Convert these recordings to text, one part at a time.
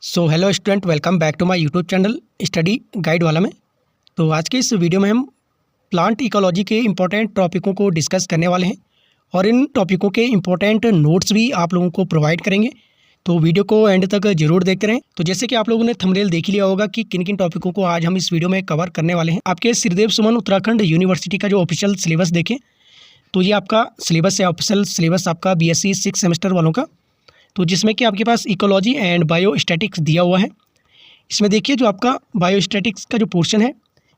So hello student, welcome back to my YouTube channel study guide वाला में। तो आज के इस वीडियो में हम प्लांट इकोलॉजी के इम्पोर्टेंट टॉपिकों को डिस्कस करने वाले हैं और इन टॉपिकों के इम्पोर्टेंट नोट्स भी आप लोगों को प्रोवाइड करेंगे। तो वीडियो को एंड तक जरूर देखते रहें। तो जैसे कि आप लोगों ने थंबनेल देख लिया होगा कि किन किन टॉपिकों को आज हम इस वीडियो में कवर करने वाले हैं। आपके श्रीदेव सुमन उत्तराखंड यूनिवर्सिटी का जो ऑफिशियल सिलेबस देखें तो ये आपका सिलेबस है, ऑफिशियल सिलेबस आपका BSc 6 सेमेस्टर वालों का। तो जिसमें कि आपके पास इकोलॉजी एंड बायोस्टैटिक्स दिया हुआ है। इसमें देखिए जो आपका बायोस्टैटिक्स का जो पोर्शन है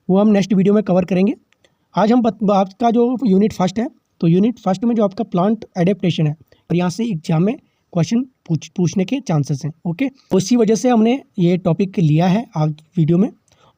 वो हम नेक्स्ट वीडियो में कवर करेंगे। आज हम आपका जो यूनिट फर्स्ट है, तो यूनिट फर्स्ट में जो आपका प्लांट एडेप्टेशन है और यहाँ से एग्जाम में क्वेश्चन पूछने के चांसेस हैं। ओके, तो इसी वजह से हमने ये टॉपिक लिया है आज वीडियो में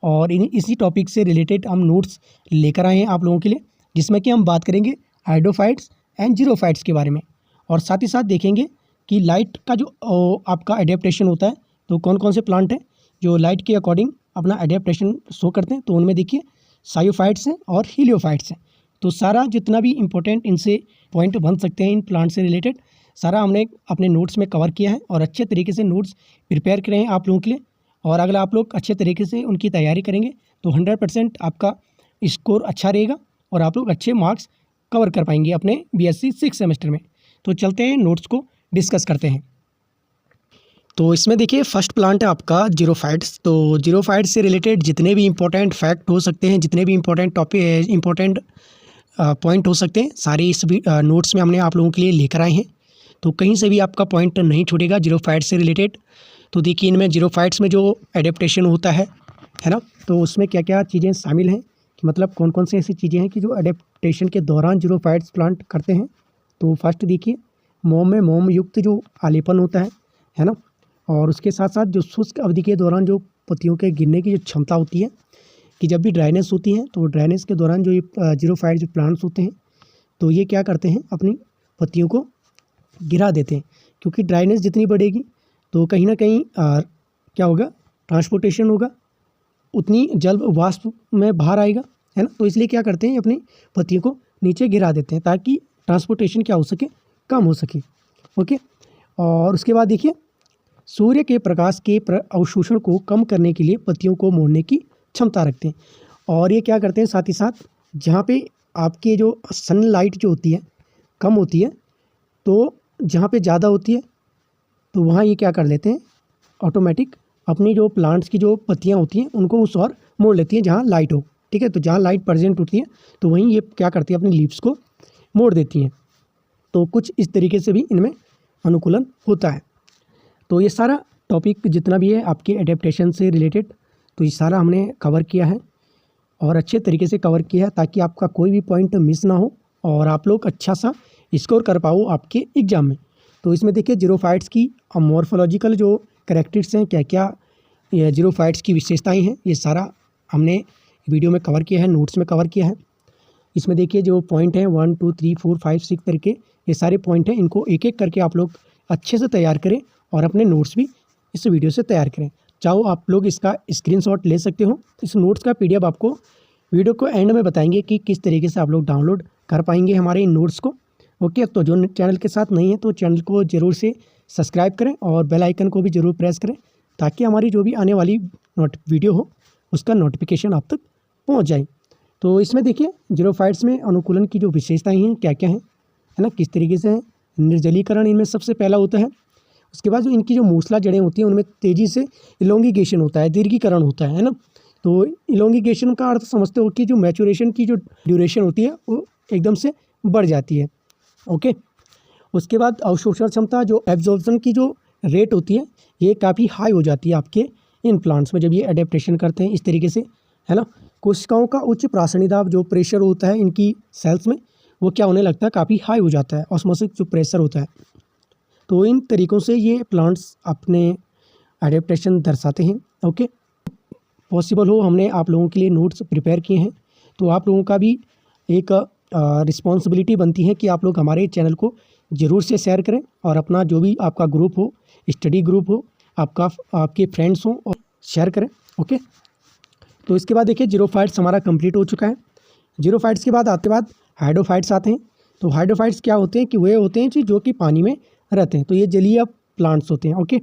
और इसी टॉपिक से रिलेटेड हम नोट्स लेकर आए हैं आप लोगों के लिए, जिसमें कि हम बात करेंगे हाइड्रोफाइट्स एंड जीरोफाइट्स के बारे में और साथ ही साथ देखेंगे कि लाइट का जो आपका एडेप्टेशन होता है तो कौन कौन से प्लांट हैं जो लाइट के अकॉर्डिंग अपना एडेप्टेशन शो करते हैं। तो उनमें देखिए सायोफाइट्स हैं और हीलियोफाइट्स हैं। तो सारा जितना भी इम्पोर्टेंट इनसे पॉइंट बन सकते हैं इन प्लांट से रिलेटेड सारा हमने अपने नोट्स में कवर किया है और अच्छे तरीके से नोट्स प्रिपेयर करे हैं आप लोगों के लिए। और अगर आप लोग अच्छे तरीके से उनकी तैयारी करेंगे तो 100% आपका स्कोर अच्छा रहेगा और आप लोग अच्छे मार्क्स कवर कर पाएंगे अपने BSc 6 सेमेस्टर में। तो चलते हैं नोट्स को डिस्कस करते हैं। तो इसमें देखिए फर्स्ट प्लांट है आपका जीरोफाइट्स। तो जीरोफाइट्स से रिलेटेड जितने भी इम्पोर्टेंट फैक्ट हो सकते हैं, जितने भी इम्पोर्टेंट टॉपिक इम्पोर्टेंट पॉइंट हो सकते हैं, सारे इस नोट्स में हमने आप लोगों के लिए लेकर आए हैं। तो कहीं से भी आपका पॉइंट नहीं छूटेगा जीरोफाइट्स से रिलेटेड। तो देखिए इनमें जीरोफाइट्स में जो एडेप्टेशन होता है ना, तो उसमें क्या क्या चीज़ें शामिल हैं कि मतलब कौन कौन से ऐसी चीज़ें हैं कि जो एडेप्टेशन के दौरान जीरोफाइट्स प्लांट करते हैं। तो फर्स्ट देखिए मोम में मोम युक्त जो आलेपन होता है ना, और उसके साथ साथ जो शुष्क अवधि के दौरान जो पत्तियों के गिरने की जो क्षमता होती है कि जब भी ड्राइनेस होती है तो ड्राइनेस के दौरान जो ये जीरोफाइट जो प्लांट्स होते हैं तो ये क्या करते हैं अपनी पत्तियों को गिरा देते हैं, क्योंकि ड्राइनेस जितनी बढ़ेगी तो कहीं ना कहीं क्या होगा, ट्रांसपोर्टेशन होगा, उतनी जल वाष्प में बाहर आएगा, है ना। तो इसलिए क्या करते हैं अपनी पत्तियों को नीचे गिरा देते हैं ताकि ट्रांसपोर्टेशन क्या हो सके, कम हो सके। ओके, और उसके बाद देखिए सूर्य के प्रकाश के अवशोषण को कम करने के लिए पत्तियों को मोड़ने की क्षमता रखते हैं। और ये क्या करते हैं साथ ही साथ जहाँ पे आपके जो सनलाइट जो होती है कम होती है तो जहाँ पे ज़्यादा होती है तो वहाँ ये क्या कर लेते हैं ऑटोमेटिक अपनी जो प्लांट्स की जो पत्तियाँ होती हैं उनको उस और मोड़ लेती हैं जहाँ लाइट हो। ठीक है, तो जहाँ लाइट प्रेजेंट होती है तो वहीं ये क्या करती है अपनी लीव्स को मोड़ देती हैं। तो कुछ इस तरीके से भी इनमें अनुकूलन होता है। तो ये सारा टॉपिक जितना भी है आपके एडेप्टेशन से रिलेटेड तो ये सारा हमने कवर किया है और अच्छे तरीके से कवर किया है ताकि आपका कोई भी पॉइंट मिस ना हो और आप लोग अच्छा सा स्कोर कर पाओ आपके एग्ज़ाम में। तो इसमें देखिए जीरोफाइट्स की मॉर्फोलॉजिकल जो कैरेक्टरिस्टिक्स हैं, क्या क्या ये जीरोफाइट्स की विशेषताएँ हैं, ये सारा हमने वीडियो में कवर किया है, नोट्स में कवर किया है। इसमें देखिए जो पॉइंट हैं 1 2 3 4 5 6 करके ये सारे पॉइंट हैं, इनको एक एक करके आप लोग अच्छे से तैयार करें और अपने नोट्स भी इस वीडियो से तैयार करें। चाहो आप लोग इसका स्क्रीनशॉट ले सकते हो। इस नोट्स का PDF आपको वीडियो को एंड में बताएंगे कि किस तरीके से आप लोग डाउनलोड कर पाएंगे हमारे इन नोट्स को। ओके, तो जो चैनल के साथ नहीं है तो चैनल को ज़रूर से सब्सक्राइब करें और बेल आइकन को भी ज़रूर प्रेस करें ताकि हमारी जो भी आने वाली वीडियो हो उसका नोटिफिकेशन आप तक पहुँच जाए। तो इसमें देखिए जीरोफाइट्स में अनुकूलन की जो विशेषताएं हैं क्या क्या हैं, है ना, किस तरीके से है। निर्जलीकरण इनमें सबसे पहला होता है। उसके बाद जो इनकी जो मूसला जड़ें होती हैं उनमें तेज़ी से इलोंगिगेशन होता है, दीर्घीकरण होता है ना। तो इलोंगिगेशन का अर्थ समझते हो कि जो मैचुरेशन की जो ड्यूरेशन होती है वो एकदम से बढ़ जाती है। ओके, उसके बाद अवशोषण क्षमता जो एब्जॉर्प्शन की जो रेट होती है ये काफ़ी हाई हो जाती है आपके इन प्लांट्स में जब ये एडेप्टेशन करते हैं इस तरीके से, है ना। कोशिकाओं का उच्च प्रासनी दाब जो प्रेशर होता है इनकी सेल्स में वो क्या होने लगता है, काफ़ी हाई हो जाता है, ऑस्मोसिस जो प्रेशर होता है। तो इन तरीक़ों से ये प्लांट्स अपने एडेप्टेशन दर्शाते हैं। ओके, पॉसिबल हो हमने आप लोगों के लिए नोट्स प्रिपेयर किए हैं तो आप लोगों का भी एक रिस्पॉन्सिबिलिटी बनती है कि आप लोग हमारे चैनल को ज़रूर से शेयर करें और अपना जो भी आपका ग्रुप हो, स्टडी ग्रुप हो, आपके फ्रेंड्स हों और शेयर करें। ओके, तो इसके बाद देखिए जीरोफाइट्स हमारा कंप्लीट हो चुका है। जीरोफाइट्स के बाद हाइड्रोफाइट्स आते हैं। तो हाइड्रोफाइट्स क्या होते हैं कि वे होते हैं जो कि पानी में रहते हैं। तो ये जलीय प्लांट्स होते हैं। ओके,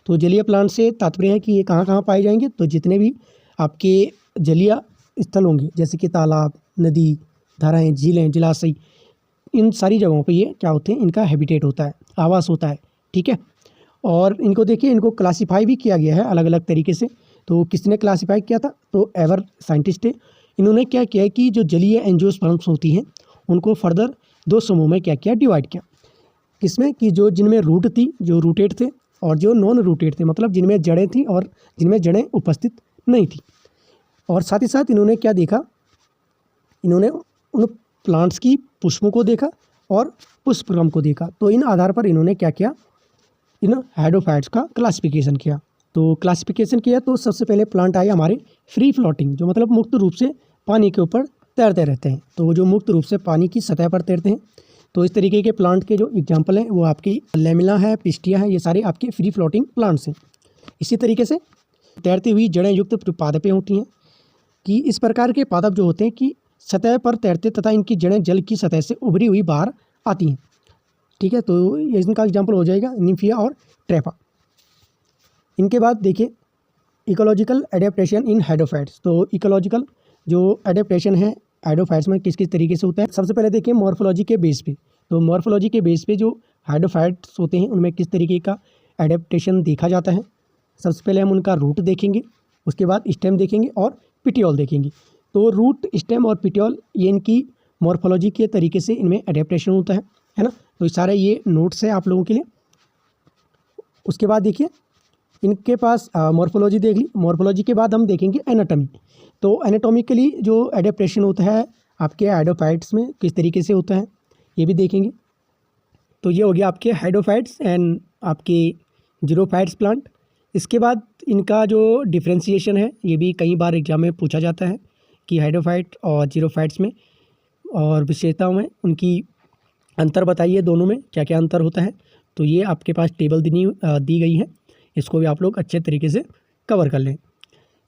तो जलीय प्लांट से तात्पर्य है कि ये कहाँ कहाँ पाए जाएंगे, तो जितने भी आपके जलीय स्थल होंगे जैसे कि तालाब, नदी, धाराएँ, झीलें, जलाशय, इन सारी जगहों पे ये क्या होते हैं, इनका हैबिटेट होता है, आवास होता है। ठीक है, और इनको देखिए, इनको क्लासीफाई भी किया गया है अलग अलग तरीके से। तो किसने क्लासीफाई किया था, तो एवर साइंटिस्ट है। इन्होंने क्या किया है कि जो जलीय एंजियोस्पर्म्स होती हैं उनको फर्दर 2 समूह में क्या किया, डिवाइड किया। किसमें कि जो जिनमें रूट थी, जो रूटेड थे, और जो नॉन रूटेड थे, मतलब जिनमें जड़ें थी और जिनमें जड़ें उपस्थित नहीं थी। और साथ ही साथ इन्होंने क्या देखा, इन्होंने उन प्लांट्स की पुष्पों को देखा और पुष्पक्रम को देखा। तो इन आधार पर इन्होंने क्या किया, इन हाइड्रोफाइट्स का क्लासिफिकेशन किया। तो क्लासिफिकेशन किया तो सबसे पहले प्लांट आए हमारे फ्री फ्लोटिंग, जो मतलब मुक्त रूप से पानी के ऊपर तैरते रहते हैं। तो जो मुक्त रूप से पानी की सतह पर तैरते हैं, तो इस तरीके के प्लांट के जो एग्जाम्पल हैं वो आपकी लेमिला है, पिस्टिया है, ये सारे आपके फ्री फ्लोटिंग प्लांट्स हैं। इसी तरीके से तैरती हुई जड़ें युक्त पादपें होती हैं कि इस प्रकार के पादप जो होते हैं कि सतह पर तैरते तथा इनकी जड़ें जल की सतह से उभरी हुई बाहर आती हैं। ठीक है, तो ये इनका एग्जाम्पल हो जाएगा निम्फिया और ट्रेपा। इनके बाद देखिए इकोलॉजिकल एडेप्टेशन इन हाइड्रोफाइट्स। तो इकोलॉजिकल जो एडेप्टेशन है हाइड्रोफाइट्स में किस किस तरीके से होता है, सबसे पहले देखिए मॉर्फोलॉजी के बेस पे। तो मॉर्फोलॉजी के बेस पे जो हाइड्रोफाइट्स होते हैं उनमें किस तरीके का एडेप्टेशन देखा जाता है। सबसे पहले हम उनका रूट देखेंगे, उसके बाद स्टेम देखेंगे और पिटियोल देखेंगे। तो रूट, स्टेम और पिटियोल ये इनकी मॉर्फोलॉजी के तरीके से इनमें एडेप्टेशन होता है ना। तो सारे ये नोट्स है आप लोगों के लिए। उसके बाद देखिए इनके पास मॉर्फोलॉजी देख ली, मॉर्फोलॉजी के बाद हम देखेंगे एनाटॉमी। तो एनाटॉमिकली जो एडेप्टेशन होता है आपके हाइड्रोफाइट्स में किस तरीके से होता है ये भी देखेंगे। तो ये हो गया आपके हाइड्रोफाइट्स एंड आपके जीरोफाइट्स प्लांट। इसके बाद इनका जो डिफ्रेंशिएशन है ये भी कई बार एग्जाम में पूछा जाता है कि हाइड्रोफाइट और जीरोफाइट्स में और विशेषताओं में उनकी अंतर बताइए, दोनों में क्या क्या अंतर होता है। तो ये आपके पास टेबल दी गई है, इसको भी आप लोग अच्छे तरीके से कवर कर लें।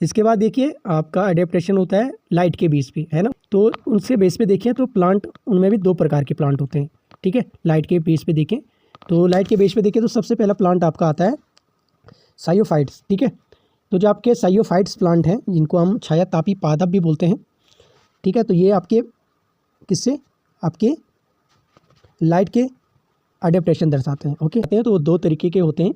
इसके बाद देखिए आपका एडेप्टेशन होता है लाइट के बेस पे, है ना। तो उनसे बेस पे देखें तो प्लांट, उनमें भी 2 प्रकार के प्लांट होते हैं। ठीक है, लाइट के बेस पे देखें तो लाइट के बेस पे देखें तो सबसे पहला प्लांट आपका आता है साइयोफाइट्स। ठीक है, तो जो आपके साइयोफाइट्स प्लांट हैं जिनको हम छाया तापी पादप भी बोलते हैं। ठीक है, तो ये आपके किससे, आपके लाइट के एडेप्टेशन दर्शाते हैं। ओके, तो वो 2 तरीके के होते हैं।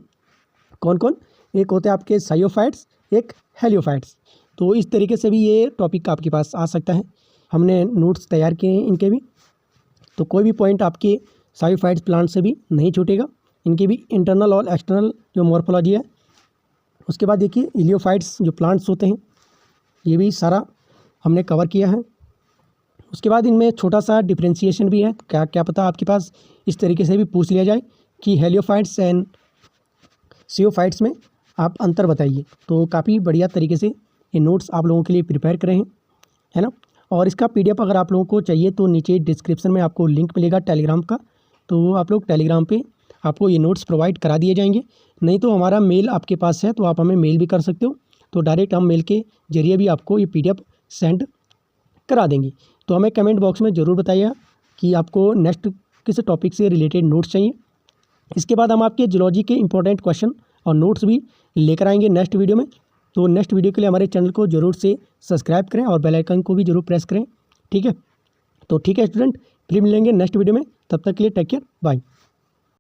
कौन कौन, एक होते हैं आपके साइयोफाइट्स, एक हेलियोफाइट्स। तो इस तरीके से भी ये टॉपिक आपके पास आ सकता है। हमने नोट्स तैयार किए हैं इनके भी, तो कोई भी पॉइंट आपके साइयोफाइट्स प्लांट से भी नहीं छूटेगा। इनके भी इंटरनल और एक्सटर्नल जो मॉर्फोलॉजी है। उसके बाद देखिए इलियोफाइट्स जो प्लांट्स होते हैं ये भी सारा हमने कवर किया है। उसके बाद इनमें छोटा सा डिफ्रेंशिएशन भी है, क्या क्या पता आपके पास इस तरीके से भी पूछ लिया जाए कि हेलियोफाइट्स एंड सियोफाइट्स में आप अंतर बताइए। तो काफ़ी बढ़िया तरीके से ये नोट्स आप लोगों के लिए प्रिपेयर करे हैं, है ना। और इसका PDF अगर आप लोगों को चाहिए तो नीचे डिस्क्रिप्शन में आपको लिंक मिलेगा टेलीग्राम का, तो आप लोग टेलीग्राम पे आपको ये नोट्स प्रोवाइड करा दिए जाएंगे। नहीं तो हमारा मेल आपके पास है तो आप हमें मेल भी कर सकते हो, तो डायरेक्ट हम मेल के जरिए भी आपको ये PDF सेंड करा देंगे। तो हमें कमेंट बॉक्स में ज़रूर बताइएगा कि आपको नेक्स्ट किस टॉपिक से रिलेटेड नोट्स चाहिए। इसके बाद हम आपके जूलॉजी के इंपॉर्टेंट क्वेश्चन और नोट्स भी लेकर आएंगे नेक्स्ट वीडियो में। तो नेक्स्ट वीडियो के लिए हमारे चैनल को ज़रूर से सब्सक्राइब करें और बेल आइकन को भी ज़रूर प्रेस करें। ठीक है, तो ठीक है स्टूडेंट, फिर मिलेंगे नेक्स्ट वीडियो में। तब तक के लिए टेक केयर, बाय।